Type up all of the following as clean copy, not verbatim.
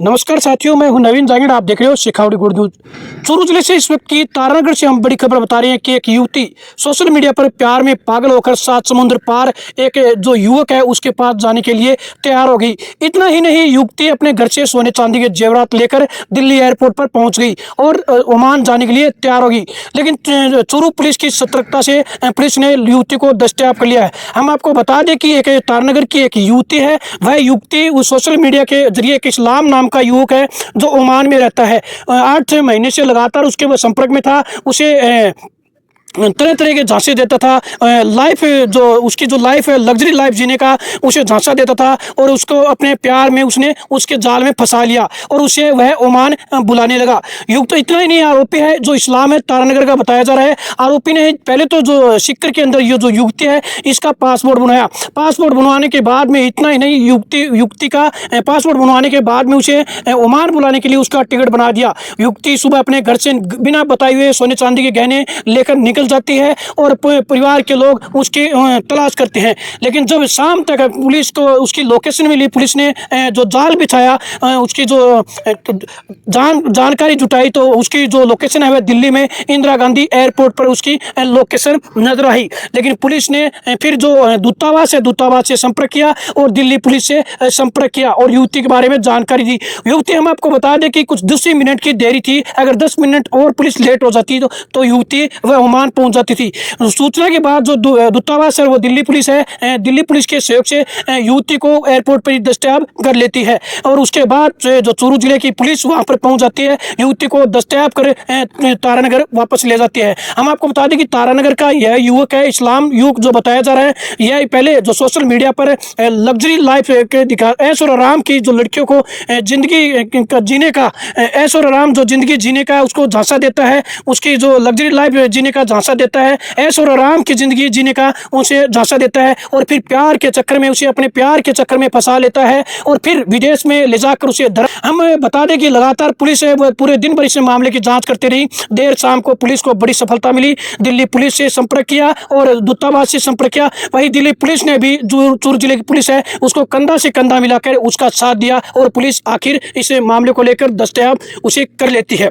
नमस्कार साथियों, मैं हूं नवीन जांगिड़। आप देख रहे हो शेखावटी गुड न्यूज। चूरू जिले से इस वक्त की तारानगर से हम बड़ी खबर बता रहे हैं कि एक युवती सोशल मीडिया पर प्यार में पागल होकर 7 समुद्र पार एक जो युवक है उसके पास जाने के लिए तैयार हो गई। इतना ही नहीं, युवती अपने घर से सोने चांदी के जेवरात लेकर दिल्ली एयरपोर्ट पर पहुंच गई और ओमान जाने के लिए तैयार हो गई। लेकिन चूरू पुलिस की सतर्कता से पुलिस ने युवती को दस्तयाब कर लिया है। हम आपको बता दें कि एक तारानगर की एक युवती है। वह युवती उस सोशल मीडिया के जरिए एक इस्लाम नाम का युवक है जो ओमान में रहता है। 8 6 महीने से लगातार उसके वो संपर्क में था। उसे तरह तरह के झांसे देता था। लाइफ जो उसकी जो लाइफ है, लग्जरी लाइफ जीने का उसे झांसा देता था और उसको अपने प्यार में उसने उसके जाल में फंसा लिया और उसे वह ओमान बुलाने लगा। युवक तो इतना ही नहीं, आरोपी है जो इस्लाम है तारानगर का बताया जा रहा है। आरोपी ने पहले तो जो सिक्कर के अंदर ये जो युवती है इसका पासपोर्ट बनवाया। पासपोर्ट बनवाने के बाद में इतना ही नहीं, युवती का पासपोर्ट बनवाने के बाद में उसे ओमान बुलाने के लिए उसका टिकट बना दिया। युवती सुबह अपने घर से बिना बताए हुए सोने चांदी के गहने लेकर निकल जाती है और परिवार के लोग उसकी तलाश करते हैं। लेकिन जब शाम तक पुलिस को उसकी लोकेशन मिली, पुलिस ने जो जाल बिछाया, उसकी जो जानकारी जुटाई, तो उसकी जो लोकेशन है वह दिल्ली में इंदिरा गांधी एयरपोर्ट पर उसकी लोकेशन नजर आई। लेकिन पुलिस ने फिर जो दूतावास है, दूतावास से संपर्क किया और दिल्ली पुलिस से संपर्क किया और युवती के बारे में जानकारी दी। युवती, हम आपको बता दें कि कुछ 10 मिनट की देरी थी। अगर 10 मिनट और पुलिस लेट हो जाती तो युवती वह ओमान पहुंच जाती थी। सूचना के बाद जो दूतावास है वो दिल्ली पुलिस है, दिल्ली पुलिस के सहयोग से युवती को एयरपोर्ट पर दस्तयाब कर लेती है और उसके बाद जो चूरू जिले की पुलिस वहां पर पहुंच जाती है, युवती को दस्तयाब कर तारानगर वापस ले जाती है। हम आपको बता दें कि तारानगर का यह युवक है, इस्लाम युवक जो बताया जा रहा है, यह पहले जो सोशल मीडिया पर लग्जरी लाइफ के दिखा ऐश और आराम की जो लड़कियों को जिंदगी जीने का ऐश और आराम जो जिंदगी जीने का उसको झांसा देता है, उसकी जो लग्जरी लाइफ जीने का झांसा देता है, ऐश और आराम की जिंदगी जीने का उसे झांसा देता है और फिर प्यार के चक्कर में उसे अपने प्यार के चक्कर में फंसा लेता है और फिर विदेश में ले जाकर उसे हम बता दें कि लगातार पुलिस है वो पूरे दिन भर इस मामले की जांच करती रही। देर शाम को पुलिस को बड़ी सफलता मिली। दिल्ली पुलिस से संपर्क किया और दूतावास से संपर्क किया। वही दिल्ली पुलिस ने भी जो चूरू जिले की पुलिस है उसको कंधा से कंधा मिलाकर उसका साथ दिया और पुलिस आखिर इस मामले को लेकर दस्तयाब उसे कर लेती है।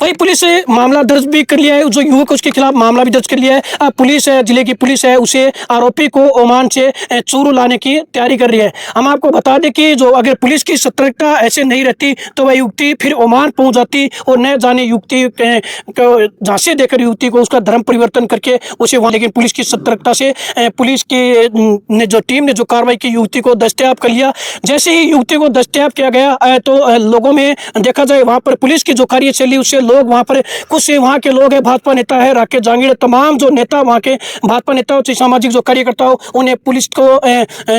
वही पुलिस से मामला दर्ज भी कर लिया है, जो युवक उसके खिलाफ मामला भी दर्ज कर लिया है। अब पुलिस है, जिले की पुलिस है, उसे आरोपी को ओमान से चूरू लाने की तैयारी कर रही है। हम आपको बता दें कि जो अगर पुलिस की सतर्कता ऐसे नहीं रहती तो वह युवती फिर ओमान पहुंच जाती और न जाने युवती को झांसे देकर युवती को उसका धर्म परिवर्तन करके उसे वहां, लेकिन पुलिस की सतर्कता से पुलिस की ने जो टीम ने जो कार्रवाई की, युवती को दस्तयाब कर लिया। जैसे ही युवती को दस्तयाब किया गया तो लोगों में देखा जाए वहां पर पुलिस की जो कार्यशैली उससे लोग वहां पर कुछ वहां के लोग हैं, भाजपा नेता है राकेश जांगिड़, तमाम जो नेता वहां के भाजपा नेता हो, सामाजिक जो कार्यकर्ता हो, उन्हें पुलिस को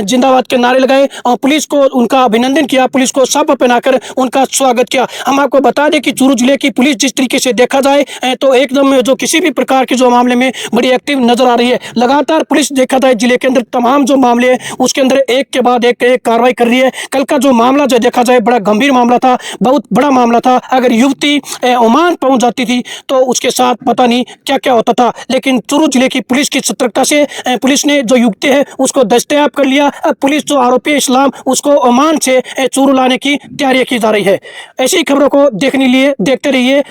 जिंदाबाद के नारे लगाए और पुलिस को उनका अभिनंदन किया, पुलिस को साफ पहनाकर उनका स्वागत किया। हम आपको बता दें कि चूरू जिले की पुलिस जिस तरीके से देखा जाए तो एकदम जो किसी भी प्रकार के जो मामले में बड़ी एक्टिव नजर आ रही है। लगातार पुलिस देखा जाए जिले के अंदर तमाम जो मामले हैं उसके अंदर एक के बाद एक कार्रवाई कर रही है। कल का जो मामला जो देखा जाए बड़ा गंभीर मामला था, बहुत बड़ा मामला था। अगर युवती ओमान पहुंच जाती थी तो उसके साथ पता नहीं क्या क्या होता था। लेकिन चूरू जिले की पुलिस की सतर्कता से पुलिस ने जो युवती है उसको दस्तयाब कर लिया। अब पुलिस जो आरोपी इस्लाम उसको ओमान से चूरू लाने की तैयारी की जा रही है। ऐसी खबरों को देखने लिए देखते रहिए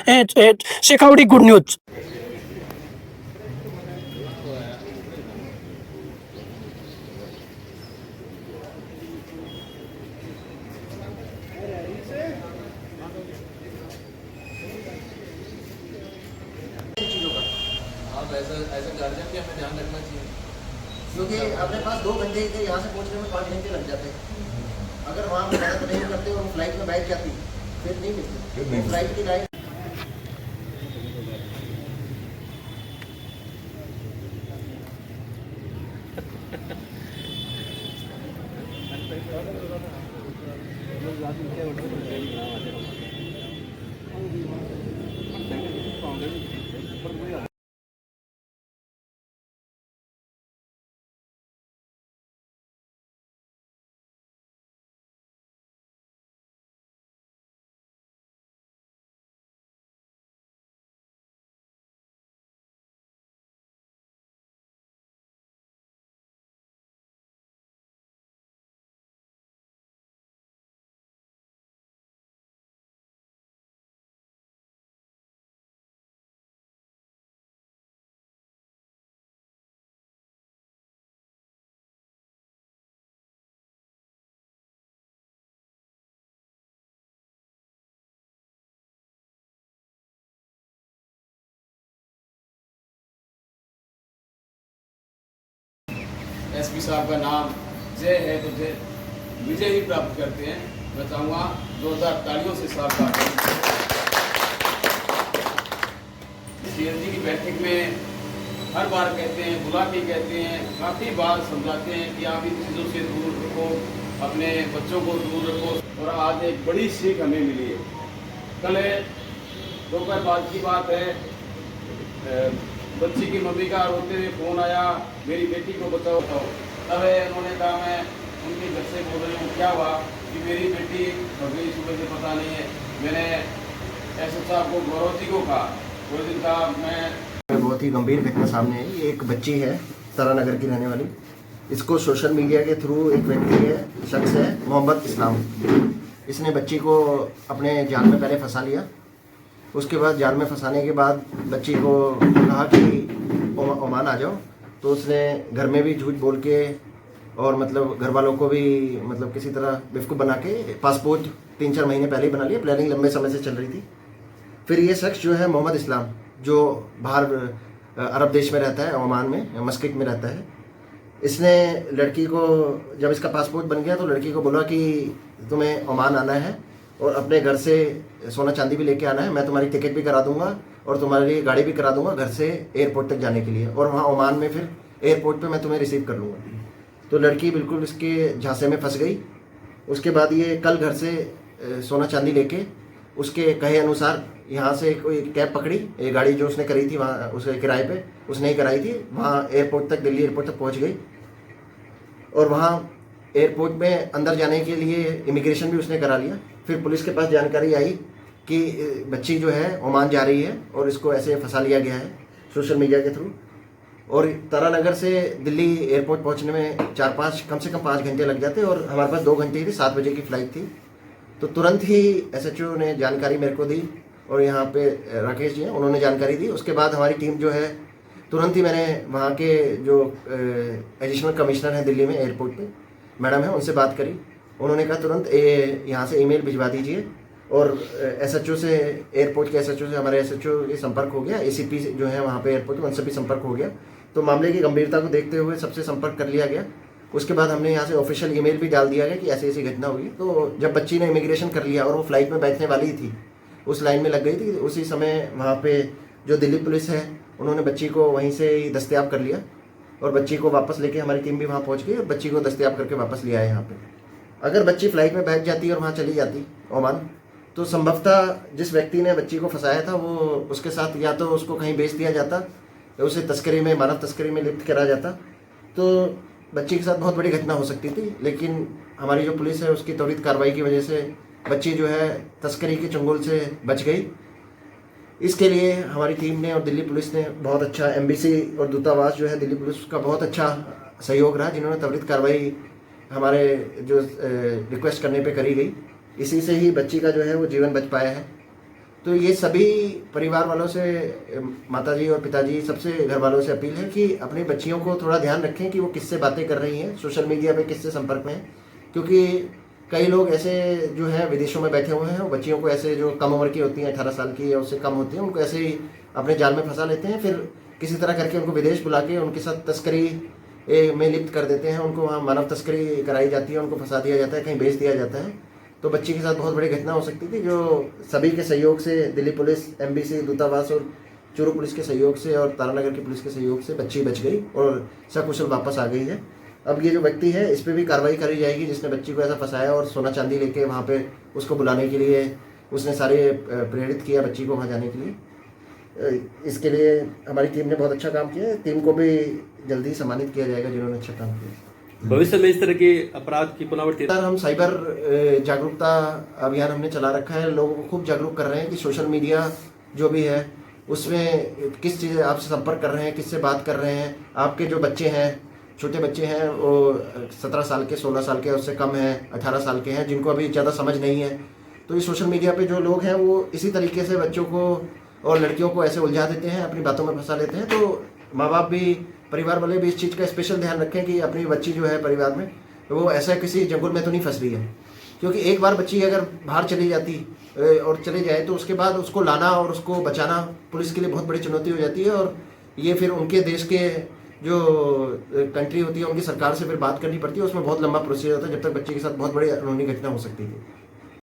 शेखावटी गुड न्यूज। आप ऐसा ऐसा गार्जियन की हमें ध्यान रखना चाहिए क्योंकि अपने पास 2 घंटे थे, यहाँ से पहुँचने में 5 घंटे लग जाते। अगर वहाँ मदद नहीं करते और फ्लाइट में बैठ जाती फिर नहीं मिलती फ्लाइट की लाइन। एसपी साहब का नाम जय है तो जय विजय ही प्राप्त करते हैं। मैं चाहूँगा 2000 तालियों से स्वागत करें। सीएसडी की बैठक में हर बार कहते हैं, बुला के कहते हैं, काफ़ी बार समझाते हैं कि आप इन चीज़ों से दूर रखो, अपने बच्चों को दूर रखो। और आज एक बड़ी सीख हमें मिली है। कल दोपहर बाद की बात है, बच्ची की मम्मी का रोते हुए फ़ोन आया, मेरी बेटी को बचाओ। तब उन्होंने कहा मैं उनके घर से बोल रही हूँ, क्या हुआ कि मेरी बेटी भगई सुबह से पता नहीं है। मैंने एसएस साहब को, गौरव जी को कहा, वो दिन कहा मैं बहुत ही गंभीर घटना सामने आई। ये एक बच्ची है तारानगर की रहने वाली। इसको सोशल मीडिया के थ्रू एक व्यक्ति है, शख्स है मोहम्मद इस्लाम, इसने बच्ची को अपने जाल में पहले फंसा लिया। उसके बाद जाल में फंसाने के बाद बच्ची को कहा कि ओमान आ जाओ, तो उसने घर में भी झूठ बोल के और मतलब घर वालों को भी मतलब किसी तरह बेवकूफ़ बना के पासपोर्ट 3-4 महीने पहले ही बना लिया। प्लानिंग लंबे समय से चल रही थी। फिर ये शख्स जो है मोहम्मद इस्लाम, जो बाहर अरब देश में रहता है, ओमान में, मस्कट में रहता है, इसने लड़की को, जब इसका पासपोर्ट बन गया तो लड़की को बोला कि तुम्हें ओमान आना है और अपने घर से सोना चांदी भी लेके आना है, मैं तुम्हारी टिकट भी करा दूंगा और तुम्हारे लिए गाड़ी भी करा दूंगा घर से एयरपोर्ट तक जाने के लिए, और वहाँ ओमान में फिर एयरपोर्ट पे मैं तुम्हें रिसीव कर लूँगा। तो लड़की बिल्कुल इसके झांसे में फंस गई। उसके बाद ये कल घर से सोना चांदी लेके उसके कहे अनुसार यहाँ से कोई कैब पकड़ी, ये गाड़ी जो उसने करी थी वहाँ उसके किराए पे उसने ही कराई थी, वहाँ एयरपोर्ट तक, दिल्ली एयरपोर्ट तक पहुँच गई। और वहाँ एयरपोर्ट में अंदर जाने के लिए इमिग्रेशन भी उसने करा लिया। फिर पुलिस के पास जानकारी आई कि बच्ची जो है ओमान जा रही है और इसको ऐसे फंसा लिया गया है सोशल मीडिया के थ्रू। और तारानगर से दिल्ली एयरपोर्ट पहुँचने में कम से कम 5 घंटे लग जाते, और हमारे पास 2 घंटे ही थी, 7 बजे की फ़्लाइट थी। तो तुरंत ही SHO ने जानकारी मेरे को दी और यहाँ पे राकेश जी हैं, उन्होंने जानकारी दी। उसके बाद हमारी टीम जो है तुरंत ही, मैंने वहाँ के जो एडिशनल कमिश्नर हैं दिल्ली में एयरपोर्ट पे, मैडम है, उनसे बात करी। उन्होंने कहा तुरंत यहाँ से ईमेल भिजवा दीजिए, और SHO से, एयरपोर्ट के SHO से हमारे SHO ये संपर्क हो गया, ACP जो है वहाँ पे एयरपोर्ट में, उनसे भी संपर्क हो गया। तो मामले की गंभीरता को देखते हुए सबसे संपर्क कर लिया गया। उसके बाद हमने यहाँ से ऑफिशियल ईमेल भी डाल दिया गया कि ऐसी ऐसी घटना हुई। तो जब बच्ची ने इमिग्रेशन कर लिया और वो फ्लाइट में बैठने वाली ही थी, उस लाइन में लग गई थी, उसी समय वहाँ पे जो दिल्ली पुलिस है उन्होंने बच्ची को वहीं से ही दस्तयाब कर लिया और बच्ची को वापस लेके हमारी टीम भी वहाँ पहुँच गई और बच्ची को दस्तयाब करके वापस ले आए यहाँ पे। अगर बच्ची फ्लाइट में बैठ जाती और वहाँ चली जाती ओमान, तो संभवतः जिस व्यक्ति ने बच्ची को फंसाया था वो उसके साथ या तो उसको कहीं बेच दिया जाता या उसे तस्करी में, मानव तस्करी में लिप्त करा जाता, तो बच्ची के साथ बहुत बड़ी घटना हो सकती थी। लेकिन हमारी जो पुलिस है उसकी त्वरित कार्रवाई की वजह से बच्ची जो है तस्करी के चंगुल से बच गई। इसके लिए हमारी टीम ने और दिल्ली पुलिस ने बहुत अच्छा, एम्बेसी और दूतावास जो है दिल्ली पुलिस का बहुत अच्छा सहयोग रहा, जिन्होंने त्वरित कार्रवाई हमारे जो रिक्वेस्ट करने पे करी गई। इसी से ही बच्ची का जो है वो जीवन बच पाया है। तो ये सभी परिवार वालों से, माताजी और पिताजी, सबसे घर वालों से अपील है कि अपनी बच्चियों को थोड़ा ध्यान रखें कि वो किससे बातें कर रही हैं, सोशल मीडिया पे किससे संपर्क में है। क्योंकि कई लोग ऐसे जो हैं विदेशों में बैठे हुए हैं, वो बच्चियों को ऐसे, जो कम उम्र की होती हैं, 18 साल की या उससे कम होती हैं, उनको ऐसे ही अपने जाल में फंसा लेते हैं। फिर किसी तरह करके उनको विदेश बुला के उनके साथ तस्करी में लिप्त कर देते हैं। उनको वहाँ मानव तस्करी कराई जाती है, उनको फंसा दिया जाता है, कहीं भेज दिया जाता है। तो बच्ची के साथ बहुत बड़ी घटना हो सकती थी, जो सभी के सहयोग से, दिल्ली पुलिस, एम्बेसी, दूतावास और चूरू पुलिस के सहयोग से और तारानगर की पुलिस के सहयोग से बच्ची बच गई और सकुशल वापस आ गई है। अब ये जो व्यक्ति है इस पर भी कार्रवाई करी जाएगी, जिसने बच्ची को ऐसा फंसाया और सोना चांदी लेके वहाँ पे उसको बुलाने के लिए उसने सारे प्रेरित किया बच्ची को वहाँ जाने के लिए। इसके लिए हमारी टीम ने बहुत अच्छा काम किया है। टीम को भी जल्दी सम्मानित किया जाएगा जिन्होंने अच्छा काम किया। भविष्य में इस तरह के अपराध की पुनरावृत्ति? सर, हम साइबर जागरूकता अभियान हमने चला रखा है। लोगों को खूब जागरूक कर रहे हैं कि सोशल मीडिया जो भी है उसमें किस चीज़ आपसे संपर्क कर रहे हैं, किससे बात कर रहे हैं। आपके जो बच्चे हैं, छोटे बच्चे हैं, वो 17 साल के, 16 साल के, उससे कम हैं, 18 साल के हैं, जिनको अभी ज़्यादा समझ नहीं है। तो ये सोशल मीडिया पे जो लोग हैं वो इसी तरीके से बच्चों को और लड़कियों को ऐसे उलझा देते हैं, अपनी बातों में फंसा लेते हैं। तो माँ बाप भी, परिवार वाले भी इस चीज़ का स्पेशल ध्यान रखें कि अपनी बच्ची जो है परिवार में वो ऐसा किसी जंगल में तो नहीं फंस रही है। क्योंकि एक बार बच्ची अगर बाहर चली जाती और चले जाए तो उसके बाद उसको लाना और उसको बचाना पुलिस के लिए बहुत बड़ी चुनौती हो जाती है। और ये फिर उनके देश के जो कंट्री होती है उनकी सरकार से फिर बात करनी पड़ती है, उसमें बहुत लंबा प्रोसीजर होता है, जब तक बच्चे के साथ बहुत बड़ी अनहोनी घटना हो सकती थी।